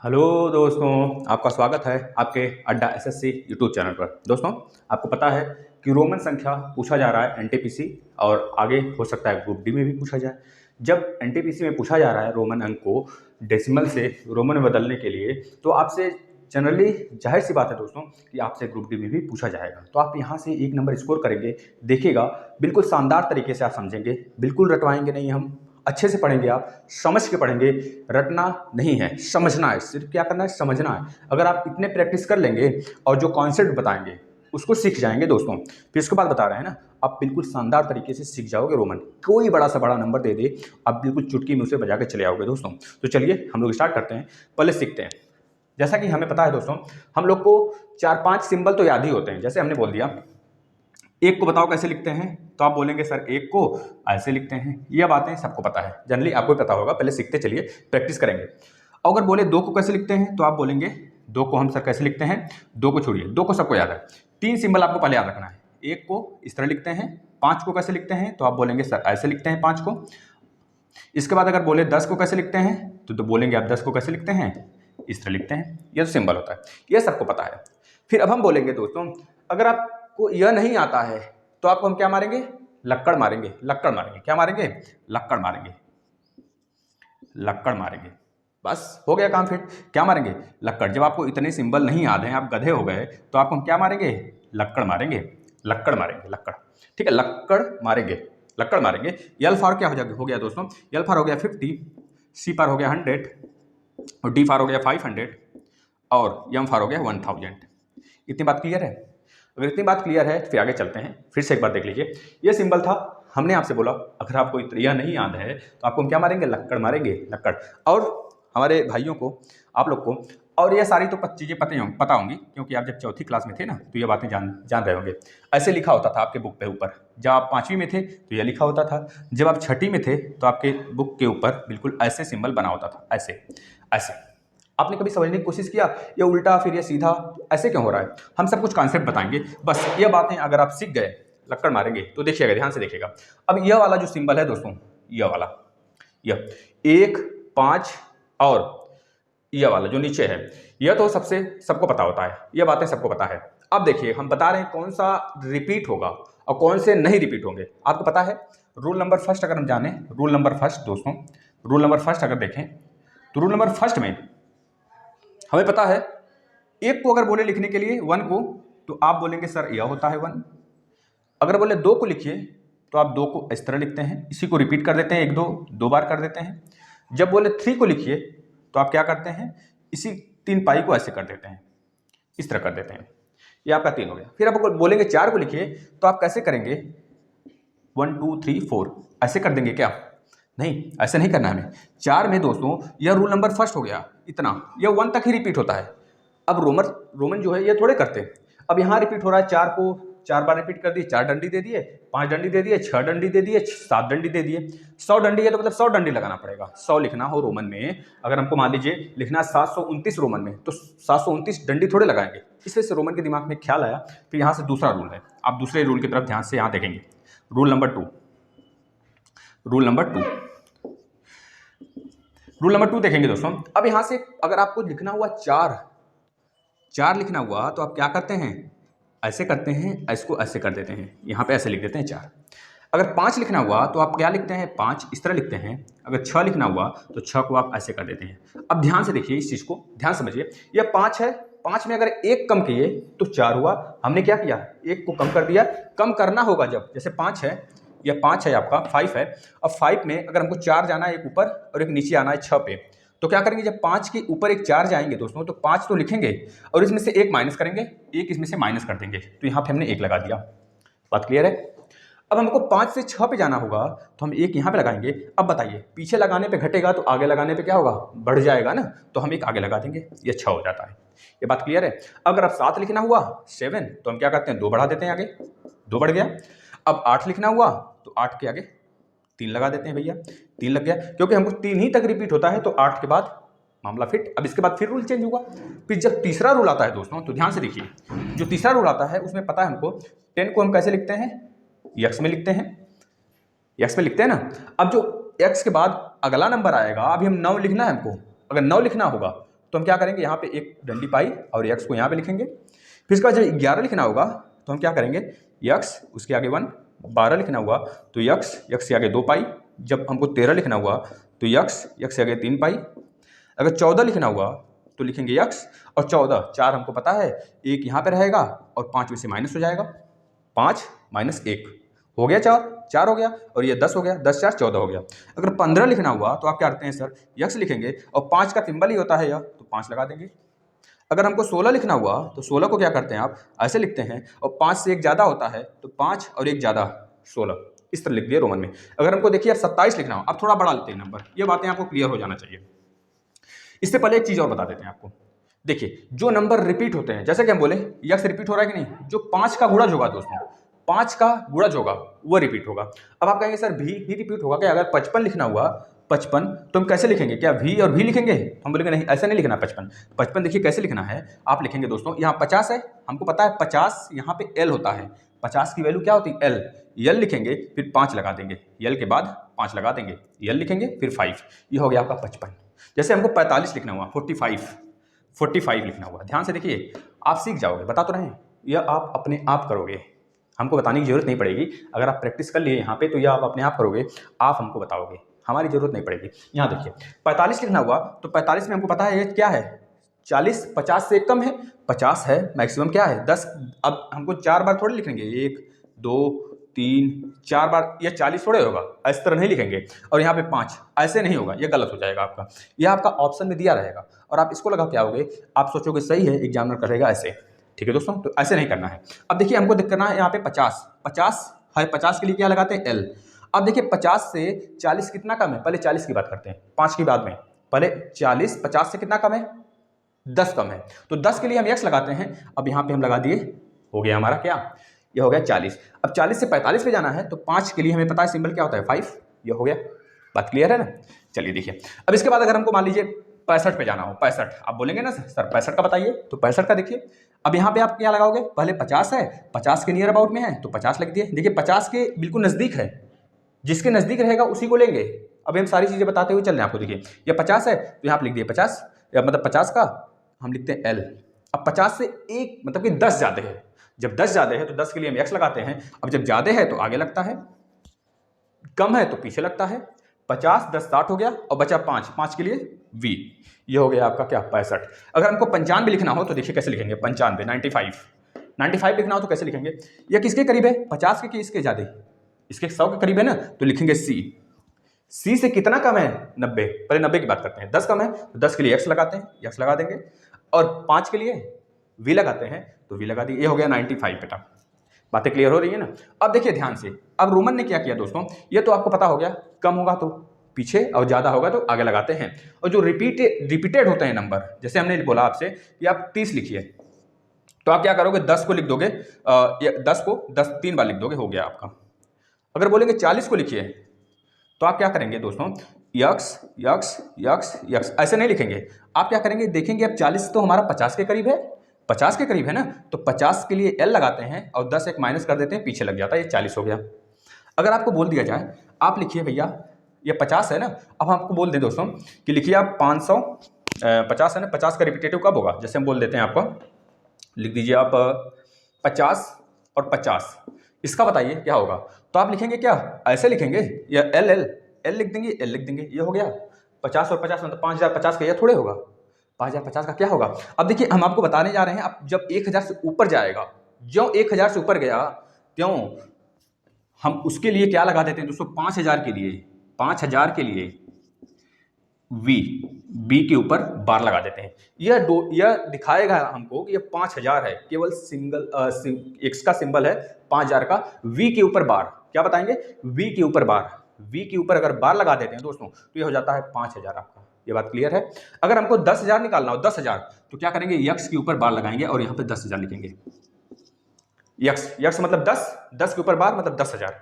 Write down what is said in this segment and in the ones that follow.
Hello दोस्तों, आपका स्वागत है आपके अड्डा एसएससी यूट्यूब चैनल पर। दोस्तों, आपको पता है कि रोमन संख्या पूछा जा रहा है एनटीपीसी और आगे हो सकता है ग्रुप डी में भी पूछा जाए। जब एनटीपीसी में पूछा जा रहा है रोमन अंक को डेसिमल से रोमन में बदलने के लिए, तो आपसे जनरली जाहिर सी बात है दोस्तों कि आपसे ग्रुप डी में भी पूछा जाएगा। तो आप यहाँ से 1 नंबर स्कोर करेंगे, देखिएगा बिल्कुल शानदार तरीके से आप समझेंगे, बिल्कुल रटवाएंगे नहीं हम, अच्छे से पढ़ेंगे, आप समझ के पढ़ेंगे। रटना नहीं है, समझना है। सिर्फ क्या करना है, समझना है। अगर आप इतने प्रैक्टिस कर लेंगे और जो कॉन्सेप्ट बताएंगे उसको सीख जाएंगे दोस्तों, फिर इसके बाद बता रहे हैं ना, आप बिल्कुल शानदार तरीके से सीख जाओगे रोमन। कोई बड़ा सा बड़ा नंबर दे दे, आप बिल्कुल चुटकी में उसे बजा के चले आओगे दोस्तों। तो चलिए हम लोग स्टार्ट करते हैं, पहले सीखते हैं। जैसा कि हमें पता है दोस्तों, हम लोग को 4-5 सिंबल तो याद ही होते हैं। जैसे हमने बोल दिया, एक को बताओ कैसे लिखते हैं, तो आप बोलेंगे सर एक को ऐसे लिखते हैं। ये बातें सबको पता है, जनरली आपको भी पता होगा, पहले सीखते चलिए, प्रैक्टिस करेंगे। अगर बोले दो को कैसे लिखते हैं, तो आप बोलेंगे दो को हम सर कैसे लिखते हैं। दो को छोड़िए, दो को सबको याद है। 3 सिंबल आपको पहले याद रखना है। एक को इस तरह लिखते हैं, 5 को कैसे लिखते हैं, तो आप बोलेंगे सर ऐसे लिखते हैं 5 को। इसके बाद अगर बोले 10 को कैसे लिखते हैं, तो बोलेंगे आप 10 को कैसे लिखते हैं, इस तरह लिखते हैं। ये तो सिंबल होता है, ये सबको पता है। फिर अब हम बोलेंगे दोस्तों, अगर आपको यह नहीं आता है तो आपको हम क्या मारेंगे, लक्कड़ मारेंगे। लक्कड़ मारेंगे, क्या मारेंगे, लक्कड़ मारेंगे। लक्कड़ मारेंगे, बस हो गया काम। फिर क्या मारेंगे, लक्कड़। जब आपको इतने सिंबल नहीं याद हैं, आप गधे हो गए, तो आपको हम क्या मारेंगे, लक्कड़ मारेंगे। लक्कड़ मारेंगे, लक्कड़, ठीक है, लक्कड़ मारेंगे, लक्कड़ मारेंगे। यल फार क्या हो गया दोस्तों, यल फार हो गया 50, सी फार हो गया 100 और डी फार हो गया 500 और यम फार हो गया 1000। इतनी बात क्लियर है। अगर इतनी बात क्लियर है तो फिर आगे चलते हैं। फिर से एक बार देख लीजिए, ये सिंबल था, हमने आपसे बोला अगर आपको यह नहीं याद है तो आपको हम क्या मारेंगे, लक्कड़ मारेंगे, लक्कड़। और हमारे भाइयों को, आप लोग को, और ये सारी तो चीज़ें पता होंगी, क्योंकि आप जब चौथी क्लास में थे ना, तो ये बातें जान रहे होंगे। ऐसे लिखा होता था आपके बुक पे ऊपर। जब आप 5वीं में थे तो यह लिखा होता था, जब आप 6ठी में थे तो आपके बुक के ऊपर बिल्कुल ऐसे सिंबल बना होता था, ऐसे ऐसे। आपने कभी समझने की कोशिश किया ये उल्टा फिर ये सीधा ऐसे क्यों हो रहा है? हम सब कुछ कॉन्सेप्ट बताएंगे, बस ये बातें अगर आप सीख गए, लक्कड़ मारेंगे, तो देखिएगा, ध्यान से देखिएगा। अब यह वाला जो सिंबल है दोस्तों, यह वाला, यह 1, 5 और यह वाला जो नीचे है, यह तो सबको पता होता है, यह बातें सबको पता है। अब देखिए, हम बता रहे हैं कौन सा रिपीट होगा और कौन से नहीं रिपीट होंगे। आपको पता है रूल नंबर फर्स्ट, अगर हम जाने रूल नंबर फर्स्ट दोस्तों, रूल नंबर फर्स्ट अगर देखें तो रूल नंबर फर्स्ट में हमें पता है, एक को अगर बोले लिखने के लिए 1 को, तो आप बोलेंगे सर यह होता है 1। अगर बोले 2 को लिखिए तो आप 2 को इस तरह लिखते हैं, इसी को रिपीट कर देते हैं, 1 2 2 बार कर देते हैं। जब बोले 3 को लिखिए तो आप क्या करते हैं, इसी 3 पाई को ऐसे कर देते हैं, इस तरह कर देते हैं। ये आपका 3 हो गया। फिर आप बोलेंगे 4 को लिखिए तो आप कैसे करेंगे, 1 2 3 4 ऐसे कर देंगे क्या? नहीं, ऐसे नहीं करना हमें। 4 में दोस्तों यह रूल नंबर फर्स्ट हो गया, इतना, यह 1 तक ही रिपीट होता है। अब रोमन जो है ये थोड़े करते। अब यहाँ रिपीट हो रहा है, 4 को 4 बार रिपीट कर दिए, 4 डंडी दे दिए, 5 डंडी दे दिए, 6 डंडी दे दिए, 7 डंडी दे दिए। 100 डंडी है तो मतलब 100 डंडी लगाना पड़ेगा। 100 लिखना हो रोमन में, अगर हमको मान लीजिए लिखना 729 रोमन में, तो 729 डंडी थोड़े लगाएंगे। इस वजह से रोमन के दिमाग में ख्याल आया। फिर यहाँ से दूसरा रूल है, आप दूसरे रूल की तरफ ध्यान से यहाँ देखेंगे। Rule number 2, rule number 2, rule number 2 देखेंगे दोस्तों। अब यहाँ से अगर आपको लिखना हुआ 4 लिखना हुआ तो आप क्या करते हैं, ऐसे करते हैं, इसको ऐसे कर देते हैं, यहाँ पे ऐसे लिख देते हैं 4। अगर 5 लिखना हुआ तो आप क्या लिखते हैं, 5 इस तरह लिखते हैं। अगर 6 लिखना हुआ तो 6 को आप ऐसे कर देते हैं। अब ध्यान से देखिए, इस चीज़ को ध्यान समझिए। यह 5 है, 5 में अगर 1 कम किए तो 4 हुआ। हमने क्या किया, 1 को कम कर दिया। कम करना होगा जब, जैसे 5 है, यह 5 है आपका, 5 है। अब 5 में अगर हमको 4 जाना है, एक ऊपर और एक नीचे आना है 6 पे, तो क्या करेंगे, जब 5 के ऊपर एक 4 जाएंगे दोस्तों, तो 5 तो लिखेंगे और इसमें से 1 माइनस करेंगे, 1 इसमें से माइनस कर देंगे, तो यहाँ पे हमने 1 लगा दिया। बात क्लियर है? अब हमको 5 से 6 पे जाना होगा तो हम 1 यहाँ पे लगाएंगे। अब बताइए, पीछे लगाने पे घटेगा तो आगे लगाने पे क्या होगा, बढ़ जाएगा ना, तो हम 1 आगे लगा देंगे, ये 6 हो जाता है। ये बात क्लियर है? अगर अब 7 लिखना हुआ 7, तो हम क्या करते हैं, 2 बढ़ा देते हैं आगे, 2 बढ़ गया। अब 8 लिखना हुआ तो 8 के आगे 3 लगा देते हैं भैया, 3 लग गया, क्योंकि हमको 3 ही तक रिपीट होता है, तो 8 के बाद मामला फिट। अब इसके बाद फिर रूल चेंज हुआ। फिर जब तीसरा रूल आता है दोस्तों, तो ध्यान से देखिए, जो तीसरा रूल आता है उसमें पता है हमको 10 को हम कैसे लिखते हैं, यक्स में लिखते हैं, यक्स में लिखते हैं ना। अब जो यक्स के बाद अगला नंबर आएगा, अभी हम 9 लिखना है हमको। अगर 9 लिखना होगा तो हम क्या करेंगे, यहाँ पे एक डंडी पाई और x को यहाँ पे लिखेंगे। फिर इसका जब 11 लिखना होगा तो हम क्या करेंगे, x उसके आगे 1, 12 लिखना हुआ तो x के आगे 2 पाई। जब हमको 13 लिखना हुआ तो x के आगे 3 पाई। अगर 14 लिखना हुआ तो लिखेंगे x और 14, 4 हमको पता है, एक यहाँ पे रहेगा और 5 में से माइनस हो जाएगा, 5 - 1 हो गया 4 हो गया, और ये 10 हो गया, 10 4 14 हो गया। अगर 15 लिखना हुआ तो आप क्या करते हैं सर, x लिखेंगे और 5 का सिंबल ही होता है यह, तो 5 लगा देंगे। अगर हमको 16 लिखना हुआ तो 16 को क्या करते हैं आप, ऐसे लिखते हैं और 5 से 1 ज़्यादा होता है तो 5 और 1 ज़्यादा 16, इस तरह लिख दिया रोमन में। अगर हमको देखिए 27 लिखना हो, अब थोड़ा बढ़ा लेते हैं नंबर, ये बातें आपको क्लियर हो जाना चाहिए। इससे पहले एक चीज़ और बता देते हैं आपको, देखिए जो नंबर रिपीट होते हैं, जैसे कि हम बोले यक्स रिपीट हो रहा है कि नहीं, जो 5 का गुणज होगा दोस्तों, 5 का गुणज होगा वो रिपीट होगा। अब आप कहेंगे सर भी रिपीट होगा क्या, अगर 55 लिखना हुआ 55 तो हम कैसे लिखेंगे, क्या वी और वी लिखेंगे, हम बोलेंगे नहीं ऐसा नहीं लिखना। 55 देखिए कैसे लिखना है, आप लिखेंगे दोस्तों, यहाँ 50 है, हमको पता है 50 यहाँ पे एल होता है, 50 की वैल्यू क्या होती है एल लिखेंगे, फिर 5 लगा देंगे, एल के बाद 5 लगा देंगे, एल लिखेंगे फिर 5, ये हो गया आपका 55। जैसे हमको 45 लिखना हुआ 45 लिखना हुआ, ध्यान से देखिए, आप सीख जाओगे, बता तो रहे, यह आप अपने आप करोगे, हमको बताने की जरूरत नहीं पड़ेगी। अगर आप प्रैक्टिस कर लिए यहाँ पे तो यह आप अपने आप करोगे, आप हमको बताओगे, हमारी जरूरत नहीं पड़ेगी। यहाँ देखिए 45 लिखना हुआ तो 45 में हमको पता है ये क्या है, 40, 50 से कम है, 50 है, मैक्सिमम क्या है 10। अब हमको 4 बार थोड़े लिखेंगे, 1 2 3 4 बार, ये 40 थोड़े होगा, इस तरह नहीं लिखेंगे। और यहाँ पे 5 ऐसे नहीं होगा, ये गलत हो जाएगा आपका, यह आपका ऑप्शन में दिया रहेगा और आप इसको लगा के आओगे, आप सोचोगे सही है, एग्जामिनर करेगा ऐसे, ठीक है दोस्तों, तो ऐसे नहीं करना है। अब देखिए हमको करना है यहाँ पे 50 है, 50 के लिए क्या लगाते हैं एल। अब देखिए 50 से 40 कितना कम है, पहले 40 की बात करते हैं, 5 की बाद में, पहले 40 50 से कितना कम है, 10 कम है, तो 10 के लिए हम x लगाते हैं। अब यहाँ पे हम लगा दिए, हो गया हमारा क्या, ये हो गया 40। अब 40 से 45 पे जाना है तो 5 के लिए हमें पता है सिंबल क्या होता है 5, ये हो गया, बात क्लियर है ना। चलिए देखिए, अब इसके बाद अगर हमको मान लीजिए 65 पे जाना हो, 65 आप बोलेंगे ना सर 65 का बताइए, तो 65 का देखिए, अब यहाँ पे आप क्या लगाओगे, पहले 50 है, 50 के नियर अबाउट में है तो 50 लिख दिए। देखिए 50 के बिल्कुल नज़दीक है, जिसके नज़दीक रहेगा उसी को लेंगे। अब हम सारी चीज़ें बताते हुए चल रहे हैं आपको, देखिए ये 50 है तो यहाँ पे लिख दिए 50, या मतलब 50 का हम लिखते हैं एल। अब 50 से एक मतलब कि 10 ज़्यादा है, जब 10 ज़्यादा है तो 10 के लिए हम एक्स लगाते हैं। अब जब ज़्यादा है तो आगे लगता है, कम है तो पीछे लगता है। 50 10 60 हो गया और बचा 5 के लिए वी, ये हो गया आपका क्या 65। अगर हमको 95 लिखना हो तो देखिए कैसे लिखेंगे, 95 95 लिखना हो तो कैसे लिखेंगे, यह किसके करीब है 50 के कि इसके ज़्यादा, इसके 100 के करीब है ना, तो लिखेंगे सी से कितना कम है 90, पहले 90 की बात करते हैं, 10 कम है तो 10 के लिए एक्स लगाते हैं, एक्स लगा देंगे, और 5 के लिए वी लगाते हैं तो वी लगा दिए, ये हो गया 95 बेटा। बातें क्लियर हो रही है ना। अब देखिए ध्यान से, अब रोमन ने क्या किया दोस्तों, ये तो आपको पता हो गया, कम होगा तो पीछे और ज़्यादा होगा तो आगे लगाते हैं। और जो रिपीटेड होते हैं नंबर, जैसे हमने बोला आपसे कि आप 30 लिखिए, तो आप क्या करोगे 10 को लिख दोगे, 10 को 3 बार लिख दोगे, हो गया आपका। अगर बोलेंगे 40 को लिखिए तो आप क्या करेंगे दोस्तों, यक्स यक्स यक्स यक्स ऐसे नहीं लिखेंगे, आप क्या करेंगे, देखेंगे अब 40 तो हमारा 50 के करीब है, 50 के करीब है ना, तो 50 के लिए एल लगाते हैं और 10 एक माइनस कर देते हैं, पीछे लग जाता है, ये 40 हो गया। अगर आपको बोल दिया जाए, आप लिखिए भैया ये 50 है ना, अब आपको बोल दें दोस्तों कि लिखिए आप 550 है ना, 50 का रिपीटेटिव कब होगा, जैसे हम बोल देते हैं आपको, लिख दीजिए आप 50 और 50, इसका बताइए क्या होगा, तो आप लिखेंगे क्या ऐसे लिखेंगे, या एल लिख देंगे, एल लिख देंगे, ये हो गया 50 और 50 मतलब 5050 का, यह थोड़े होगा 5050 का क्या होगा। अब देखिए हम आपको बताने जा रहे हैं, अब जब 1000 से ऊपर जाएगा, जो 1000 से ऊपर गया क्यों, हम उसके लिए क्या लगा देते हैं दोस्तों, 5000 के लिए बी के ऊपर बार लगा देते हैं। यह दिखाएगा हमको कि यह 5000 है, केवल सिंगल एक्स का सिंबल है 5000 का, वी के ऊपर बार क्या बताएंगे, वी के ऊपर बार, वी के ऊपर अगर बार लगा देते हैं दोस्तों तो यह हो जाता है 5000 आपका, ये बात क्लियर है। अगर हमको 10,000 निकालना हो, 10,000 तो क्या करेंगे, यक्स के ऊपर बार लगाएंगे और यहाँ पे 10,000 लिखेंगे, यक्स मतलब 10 के ऊपर बार मतलब 10,000,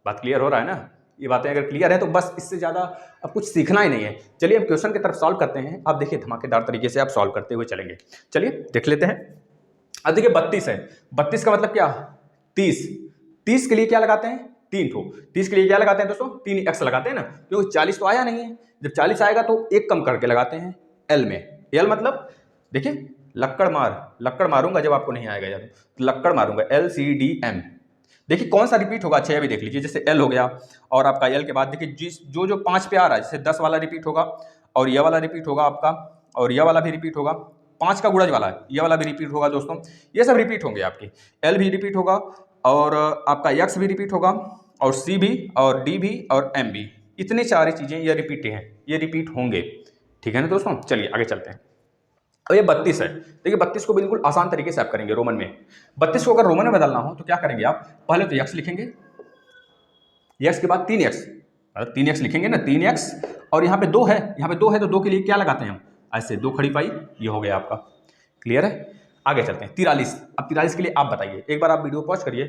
बात क्लियर हो रहा है ना। ये बातें अगर क्लियर है तो बस इससे ज़्यादा अब कुछ सीखना ही नहीं है। चलिए हम क्वेश्चन की तरफ सॉल्व करते हैं, आप देखिए धमाकेदार तरीके से आप सॉल्व करते हुए चलेंगे। चलिए देख लेते हैं। अब देखिए 32 है, 32 का मतलब क्या 30 के लिए क्या लगाते हैं 3 ठो, 30 के लिए क्या लगाते हैं दोस्तों 3 एक्स लगाते हैं ना, क्योंकि 40 तो आया नहीं है, जब 40 आएगा तो एक कम करके लगाते हैं एल में, एल मतलब देखिए लक्कड़ मारूंगा जब आपको नहीं आएगा याद तो लक्कड़ मारूंगा LCDM। देखिए कौन सा रिपीट होगा, अच्छा ये भी देख लीजिए, जैसे एल हो गया और आपका एल के बाद देखिए जिस जो 5 पे आ रहा है, जैसे 10 वाला रिपीट होगा और यह वाला रिपीट होगा आपका और यह वाला भी रिपीट होगा, 5 का गुणज वाला है, यह वाला भी रिपीट होगा दोस्तों, ये सब रिपीट होंगे आपकी। एल भी रिपीट होगा और आपका एक्स भी रिपीट होगा और सी भी और डी भी और एम भी, इतनी सारी चीज़ें ये रिपीट हैं, ये रिपीट होंगे। ठीक है ना दोस्तों, चलिए आगे चलते हैं। और ये 32 है, देखिए 32 को बिल्कुल आसान तरीके से आप करेंगे रोमन में। 32 को अगर रोमन में बदलना हो तो क्या करेंगे आप, पहले तो एक्स लिखेंगे, एक्स के बाद 3x, मतलब 3x लिखेंगे ना, 3x और यहाँ पे 2 है, यहाँ पे 2 है तो 2 के लिए क्या लगाते हैं हम, ऐसे 2 खड़ी पाई, ये हो गया आपका। क्लियर है, आगे चलते हैं। 43, अब 43 के लिए आप बताइए, एक बार आप वीडियो पॉज करिए,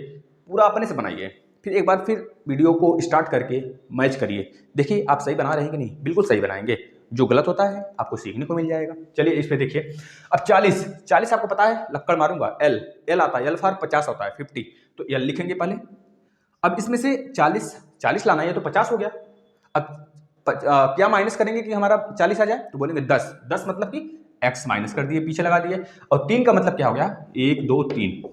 पूरा अपने से बनाइए, फिर एक बार फिर वीडियो को स्टार्ट करके मैच करिए, देखिए आप सही बना रहे हैं कि नहीं, बिल्कुल सही बनाएंगे, जो गलत होता है आपको सीखने को मिल जाएगा। चलिए इस पे देखिए, अब 40 आपको पता है, लक्कड़ मारूंगा एल आता है, एल फॉर 50 होता है 50, तो एल लिखेंगे पहले। अब इसमें से 40 लाना है तो 50 हो गया। अब क्या माइनस करेंगे कि हमारा 40 आ जाए, तो बोलेंगे 10 मतलब कि x माइनस कर दिए, पीछे लगा दिए, और 3 का मतलब क्या हो गया, 1 2 3।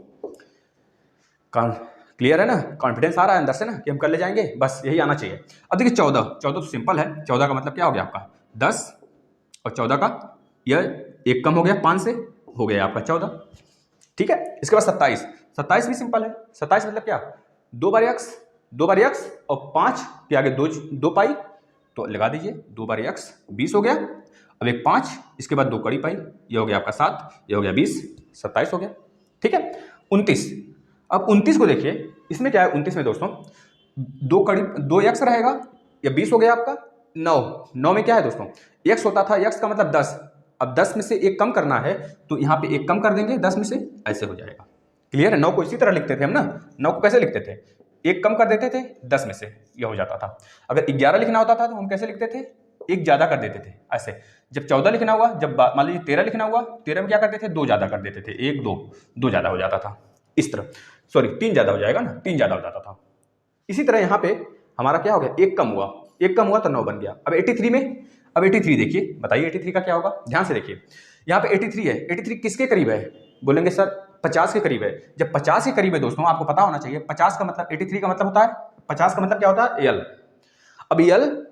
क्लियर है ना, कॉन्फिडेंस आ रहा है अंदर से ना कि हम कर ले जाएंगे, बस यही आना चाहिए। अब देखिए 14 तो सिंपल है, 14 का मतलब क्या हो गया आपका 10 और 14 का यह एक कम हो गया 5 से, हो गया आपका 14। ठीक है, इसके बाद 27 भी सिंपल है, 27 मतलब क्या, 2 बार x और 5 के आगे 2 पाई, तो लगा दीजिए 2 बार x 20 हो गया, अब एक 5, इसके बाद 2 कड़ी पाई, ये हो गया आपका 7, ये हो गया 20, 27 हो गया। ठीक है, 29, अब 29 को देखिए, इसमें क्या है 29 में दोस्तों, 2 x रहेगा, या 20 हो गया आपका 9 में क्या है दोस्तों, x होता था, x का मतलब 10, अब 10 में से एक कम करना है तो यहाँ पे एक कम कर देंगे 10 में से, ऐसे हो जाएगा। क्लियर है, 9 को इसी तरह लिखते थे हम ना, 9 को कैसे लिखते थे, एक कम कर देते थे 10 में से, यह हो जाता था। अगर 11 लिखना होता था तो हम कैसे लिखते थे, एक ज्यादा कर देते थे ऐसे। जब 14 लिखना हुआ, जब मान लीजिए 13 लिखना हुआ, 13 में क्या करते थे, 2 ज्यादा कर देते थे, 1 2 ज्यादा हो जाता था, इस तरह, सॉरी 3 ज्यादा हो जाएगा ना, 3 ज्यादा हो जाता था। इसी तरह यहाँ पे हमारा क्या हो गया, एक कम हुआ तो 9 बन गया। अब 83 में, अब 83 देखिए, बताइए 83 का क्या होगा, ध्यान से देखिए, यहाँ पे 83 है, 83 किसके करीब है, बोलेंगे सर 50 के करीब है। जब 50 के करीब है दोस्तों, आपको पता होना चाहिए 50 का मतलब 83 का मतलब होता है, 50 का मतलब क्या होता है, एल। अब एल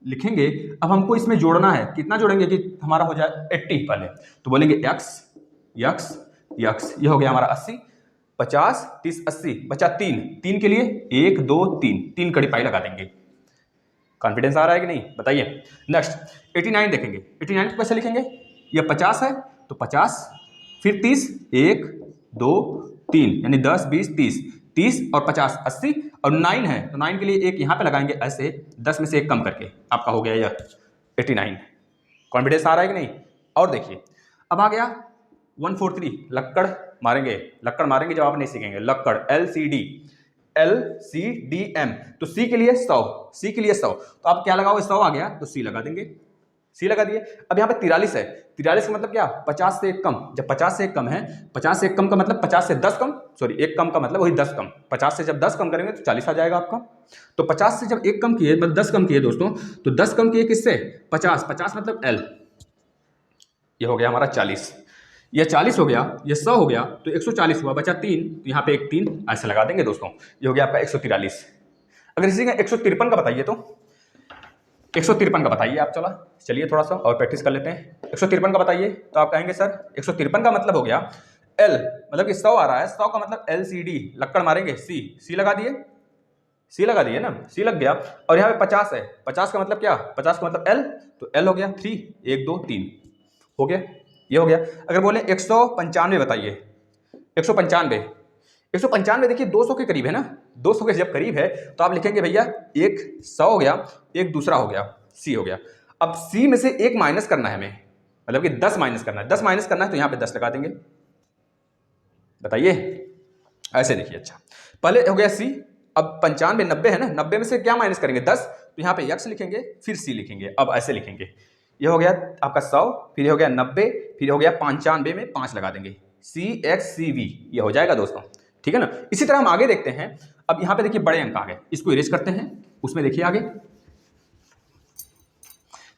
लिखेंगे, अब हमको इसमें जोड़ना है, कितना जोड़ेंगे कि हमारा हो जाए 80 पहले, तो बोलेंगे x, ये हो गया हमारा 80, 50 30 80, बचा 3 के लिए 1 2 3 कड़ी पाई लगा देंगे। कॉन्फिडेंस आ रहा है कि नहीं, बताइए। नेक्स्ट 89 देखेंगे, 89 को कैसे लिखेंगे, ये 50 है तो 50 फिर 30, 1 2 3, यानी 10 20 30 और 50 80, और 9 है तो 9 के लिए एक यहाँ पे लगाएंगे ऐसे, 10 में से एक कम करके, आपका हो गया यह 89। कॉन्फिडेंस आ रहा है कि नहीं। और देखिए अब आ गया 143, लक्कड़ मारेंगे जब आप नहीं सीखेंगे, लक्कड़ LCDM, तो सी के लिए 100, तो आप क्या लगाओगे, 100 आ गया तो सी लगा देंगे, सी लगा दिए। अब यहाँ पे 43 है, 43 का मतलब क्या, 50 से एक कम, जब 50 से एक कम है, 50 से एक कम का मतलब 50 से 10 कम, सॉरी एक कम का मतलब वही 10 कम, 50 से जब 10 कम करेंगे तो 40 आ जाएगा आपका। तो 50 से जब एक कम किए, मतलब 10 कम किए दोस्तों, तो 10 कम किए किससे, 50 मतलब L, ये हो गया हमारा 40, यह 40 हो गया, यह 100 हो गया, तो 140 हुआ, बचा 3, तो यहाँ पे एक 3 ऐसे लगा देंगे दोस्तों, ये हो गया आपका 143। अगर इसी का 153 का बताइए, तो 153 का बताइए आप, चलिए थोड़ा सा और प्रैक्टिस कर लेते हैं। 153 का बताइए, तो आप कहेंगे सर 153 का मतलब हो गया L, मतलब कि 100 आ रहा है, 100 का मतलब LCD, लक्कड़ मारेंगे सी लगा दिए ना, सी लग गया। और यहाँ पे 50 है, 50 का मतलब क्या, 50 का मतलब L, तो L हो गया 3, 1 2 3 हो गया, ये हो गया। अगर बोले 195 बताइए, 195 देखिए 200 के करीब है ना, 200 के जब करीब है तो आप लिखेंगे भैया एक 100 हो गया, एक दूसरा हो गया सी हो गया। अब सी में से एक माइनस करना है हमें, मतलब कि 10 माइनस करना है, 10 माइनस करना है तो यहाँ पे 10 लगा देंगे, बताइए ऐसे देखिए। अच्छा पहले हो गया सी, अब 95 90 है ना, 90 में से क्या माइनस करेंगे 10, तो यहाँ पे x लिखेंगे फिर सी लिखेंगे, अब ऐसे लिखेंगे, ये हो गया आपका 100, फिर हो गया 90, फिर हो गया 95 में 5 लगा देंगे, CXCV, ये हो जाएगा दोस्तों, ठीक है ना। इसी तरह हम आगे देखते हैं। अब यहाँ पे देखिए बड़े अंक आ गए, इसको इरेज करते हैं, उसमें देखिए आगे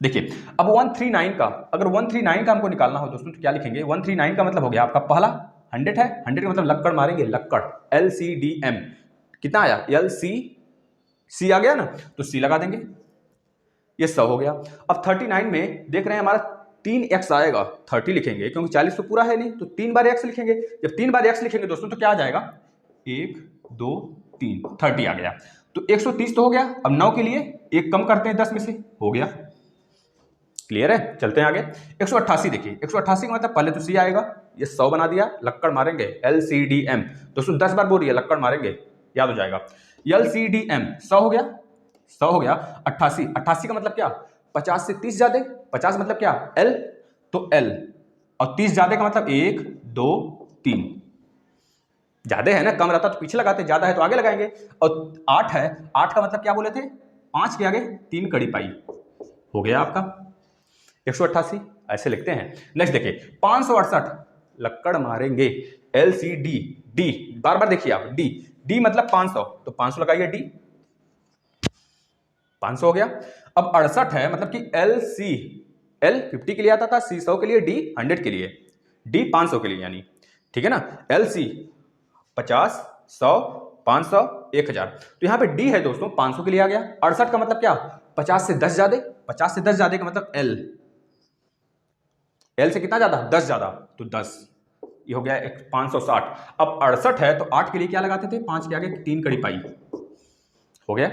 देखिए अब 139 का, अगर 139 का हमको निकालना हो दोस्तों तो क्या लिखेंगे, 139 का मतलब हो गया आपका पहला 100 है, 100 का मतलब लक्कड़ मारेंगे, लक्कड़ LCDM कितना आया, LC आ गया ना, तो C लगा देंगे, ये 100 हो गया। अब 39 में देख रहे हैं हमारा 3x आएगा, 30 लिखेंगे क्योंकि 40 तो पूरा है नहीं, तो 3 बार x लिखेंगे। जब 3 बार x लिखेंगे दोस्तों तो क्या आ जाएगा, 1 2 3 30 आ गया, तो 130 तो हो गया। अब 9 के लिए एक कम करते हैं 10 में से, हो गया। क्लियर है, चलते हैं आगे। 188 देखिए, 188 का मतलब पहले तो C आएगा, ये 100 बना दिया, लक्कड़ मारेंगे LCDM, दोस्तों 10 बार बोल रही है लक्कड़ मारेंगे, याद हो जाएगा। LCDM 100 हो गया, 100 हो गया। 88, 88 का मतलब क्या, 50 से 30 ज्यादा, 50 मतलब क्या L, तो L, और 30 ज्यादा का मतलब 1 2 3, ज्यादा है ना, कम रहता तो पीछे लगाते, ज्यादा है तो आगे लगाएंगे। और 8 है, 8 का मतलब क्या बोले थे, 5 के आगे 3 कड़ी पाई, हो गया आपका 188, ऐसे लिखते हैं। नेक्स्ट देखिए 568, लक्कड़ मारेंगे LCD, D बार बार देखिए आप, D मतलब 500, तो 500 लगाइए, D 500 हो गया। अब 68 है, मतलब कि LC, L 50 के लिए आता था, C 100 के लिए, D 100 के लिए, D 500 के लिए, यानी ठीक है ना, LC 50 100 500 1000, तो यहां पे D है दोस्तों 500 के लिए आ गया। 68 का मतलब क्या, 50 से 10 ज्यादा, 50 से 10 ज्यादा का मतलब L से कितना ज्यादा, 10 ज्यादा, तो 10, ये हो गया 560। अब 68 है तो 8 के लिए क्या लगाते थे, 5 के आगे 3 कड़ी पाई, हो गया।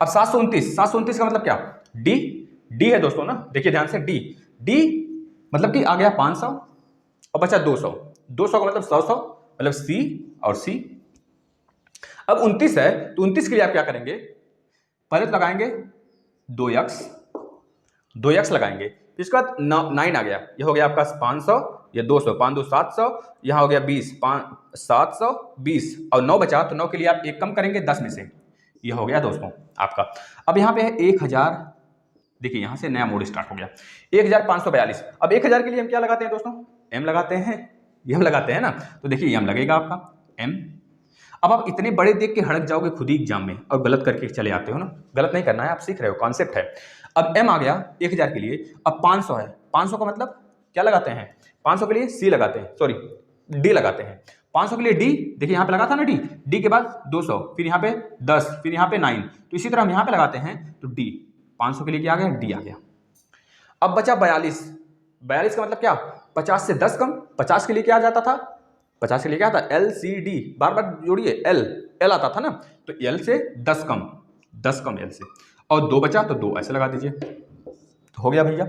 अब 729, 729 का मतलब क्या, डी है दोस्तों ना, देखिए ध्यान से, डी मतलब कि आ गया 500 और बचा 200, 200 का मतलब 100 100, मतलब सी और सी। अब 29 है तो 29 के लिए आप क्या करेंगे, पहले तो लगाएंगे 2x लगाएंगे, इसके बाद 9 आ गया, ये हो गया आपका 500, ये 200, 5 2 700, यहाँ हो गया 20, 5 720, और 9 बचा, तो 9 के लिए आप एक कम करेंगे 10 में से, ये हो गया दोस्तों आपका। अब यहाँ पे है 1000, देखिए यहाँ से नया मोड स्टार्ट हो गया, 1542। अब 1000 के लिए हम क्या लगाते हैं दोस्तों, m लगाते हैं, ये हम लगाते हैं ना, तो देखिए m लगेगा आपका m। अब आप इतने बड़े देख के हड़क जाओगे खुद ही एग्जाम में और गलत करके चले आते हो ना, गलत नहीं करना है, आप सीख रहे हो, कॉन्सेप्ट है। अब m आ गया 1000 के लिए। अब 500 है, 500 का मतलब क्या लगाते हैं, 500 के लिए C लगाते हैं, सॉरी D लगाते हैं। 500 के लिए D, देखिए यहाँ पे लगा था ना D के बाद 200, फिर यहाँ पे 10, फिर यहाँ पे 9, तो इसी तरह हम यहाँ पे लगाते हैं, तो D 500 के लिए क्या आ गया, D आ गया। अब बचा 42, 42 का मतलब क्या, 50 से 10 कम, 50 के लिए क्या आ जाता था, 50 के लिए क्या था, LCD, बार बार जोड़िए, L आता था ना, तो L से 10 कम, 10 कम L से, और 2 बचा तो 2 ऐसे लगा दीजिए, तो हो गया भैया।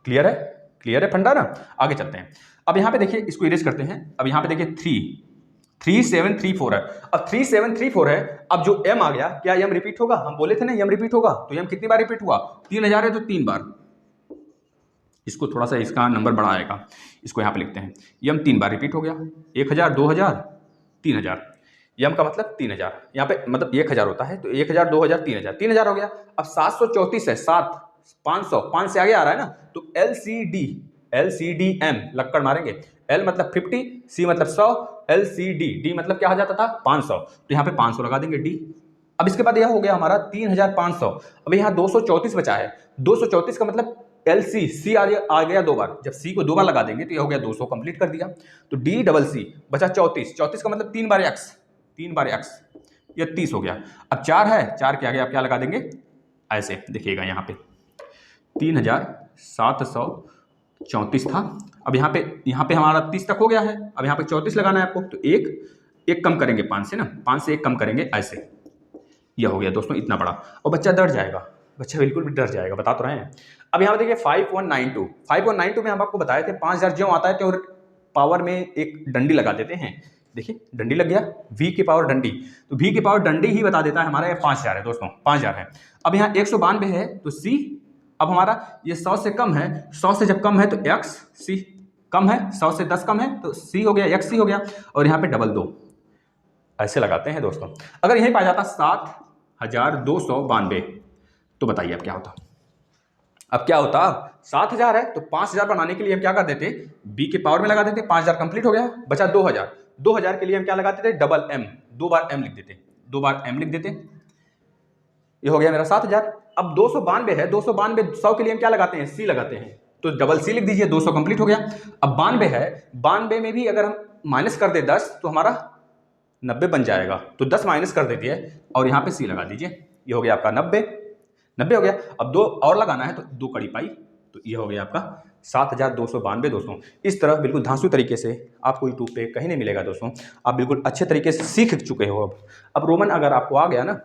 क्लियर है, क्लियर है फंडा ना। आगे चलते हैं। अब यहाँ पे देखिए, इसको इरेज करते हैं। अब यहाँ पे देखिए 3734 है, अब 3734 है, अब जो m आ गया, क्या m रिपीट होगा, हम बोले थे ना m रिपीट होगा, तो m कितनी बार रिपीट हुआ, 3000 है तो 3 बार, इसको थोड़ा सा इसका नंबर बड़ा आएगा, इसको यहाँ पे लिखते हैं, m 3 बार रिपीट हो गया, 1000 2000 3000, m का मतलब 3000, यहाँ पे मतलब 1000 होता है, तो 1000 2000 3000, 3000 हो गया। अब 734 है, 7 500, 5 से आगे आ रहा है ना, तो LCDM लक्कड़ मारेंगे, L मतलब 50, C मतलब 100, LCD, D मतलब क्या हो जाता था 500, तो यहाँ पे 500 लगा देंगे D। अब इसके बाद यह हो गया हमारा 3500। अब यहाँ 234 बचा है, 234 का मतलब C आ गया 2 बार, जब C को 2 बार लगा देंगे तो यह हो गया 200 कंप्लीट कर दिया, तो D बचा 34, 34 का मतलब 3 बार x, ये 30 हो गया। अब 4 है, 4 के आगे आप क्या लगा देंगे, ऐसे देखिएगा यहाँ पे 3734 था। अब यहाँ पे हमारा 30 तक हो गया है, अब यहाँ पे 34 लगाना है आपको, तो एक कम करेंगे 5 से ना, 5 से एक कम करेंगे ऐसे, यह हो गया दोस्तों इतना बड़ा, और बच्चा डर जाएगा, बच्चा बिल्कुल भी डर जाएगा, बता तो रहे हैं। अब यहाँ पे देखिए 5192 में हम आपको बताए थे 5000 ज्यों आता है तो पावर में एक डंडी लगा देते हैं, देखिए डंडी लग गया, V की पावर डंडी, तो V की पावर डंडी ही बता देता है हमारा, 5000 है दोस्तों, 5000 है। अब यहाँ 192 है तो C, अब हमारा ये 100 से कम है, 100 से जब कम है तो XC कम है, 100 से 10 कम है तो C हो गया, XC हो गया, और यहाँ पे डबल 2 ऐसे लगाते हैं दोस्तों। अगर यहीं पाया जाता 7292, तो बताइए अब क्या होता, अब क्या होता, 7000 है तो 5000 बनाने के लिए हम क्या कर देते, B के पावर में लगा देते, 5000 कंप्लीट हो गया, बचा 2000, 2000 के लिए हम क्या लगाते थे, डबल M, 2 बार M लिख देते, 2 बार M लिख देते, ये हो गया मेरा 7000। अब 292 है, 292 100 के लिए हम क्या लगाते हैं, सी लगाते हैं, तो डबल सी लिख दीजिए, 200 कंप्लीट हो गया। अब 92 है, 92 में भी अगर हम माइनस कर दे 10 तो हमारा 90 बन जाएगा, तो 10 माइनस कर देती है और यहाँ पे सी लगा दीजिए। ये हो गया आपका 90 हो गया। अब 2 और लगाना है तो 2 कड़ी पाई, तो ये हो गया आपका 7292 दोस्तों। इस तरह बिल्कुल धांसू तरीके से आपको यूट्यूब पे कहीं नहीं मिलेगा दोस्तों, आप बिल्कुल अच्छे तरीके से सीख चुके हो। अब रोमन अगर आपको आ गया ना,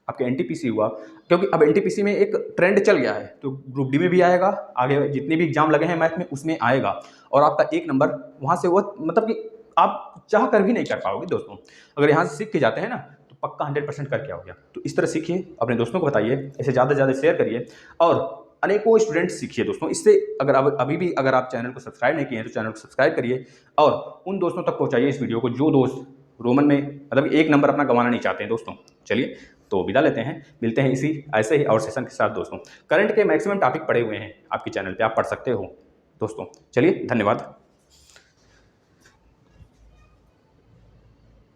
आपके एनटीपीसी हुआ, क्योंकि अब एनटीपीसी में एक ट्रेंड चल गया है, तो ग्रुप डी में भी आएगा, आगे जितने भी एग्जाम लगे हैं मैथ में उसमें आएगा, और आपका 1 नंबर वहाँ से वो मतलब कि आप चाह कर भी नहीं कर पाओगे दोस्तों। अगर यहाँ से सीख के जाते हैं ना तो पक्का 100% करके आओगे। तो इस तरह सीखिए, अपने दोस्तों को बताइए, इसे ज़्यादा से ज़्यादा शेयर करिए और अनेकों स्टूडेंट्स सीखिए दोस्तों। इससे अगर अब अभी भी अगर आप चैनल को सब्सक्राइब नहीं किए हैं तो चैनल को सब्सक्राइब करिए और उन दोस्तों तक पहुँचाइए इस वीडियो को जो दोस्त रोमन में मतलब 1 नंबर अपना गंवाना नहीं चाहते हैं दोस्तों। चलिए तो विदा लेते हैं, मिलते हैं इसी ऐसे ही और सेशन के साथ दोस्तों। करंट के मैक्सिमम टॉपिक पढ़े हुए हैं आपके चैनल पे, आप पढ़ सकते हो दोस्तों। चलिए धन्यवाद।